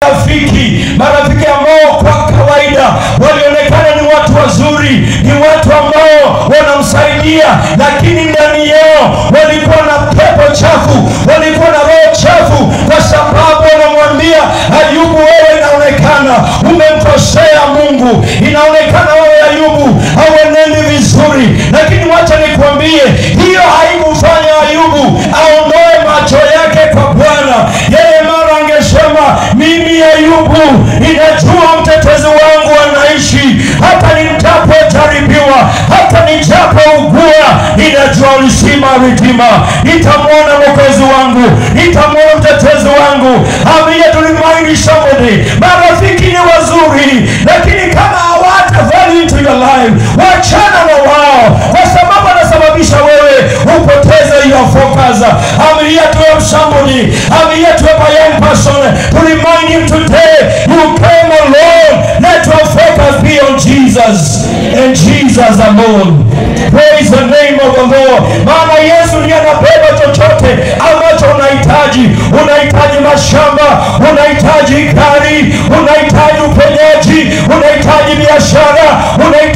marafiki ambao kwa kawaida walionekana ni watu wazuri, ni watu ambao wanamsaidia, lakini ndani yao walikuwa na pepo chafu, walikuwa na roho chafu, kwa sababu wanamwambia Ayubu, wewe inaonekana umemkosea Mungu, inaonekana wewe Ayubu hauenendi vizuri. Lakini wacha nikwambie, hiyo haikufanya Ayubu aondoe macho yake kwa Bwana. Yeye mara angesema, mimi Ayubu ninajua mtetezi wangu anaishi, hata nitapojaribiwa, hata nijapougua, ninajua ulisema redeemer, nitamwona mwokozi wangu, nitamwona mtetezi wangu. Amia tulimaini somebody. Marafiki ni wazuri, lakini kama hawata value into your life, wachana na wao, kwa sababu wanasababisha wewe upoteze your focus. I'm here to help somebody. I'm here to help a young person to remind him today, you came alone. Let your focus be on Jesus and Jesus alone. Praise the name of the Lord. Maana Yesu ndiye anabeba chochote ambacho unahitaji. Unahitaji mashamba, unahitaji gari, unahitaji uponyaji, unahitaji biashara, unahitaji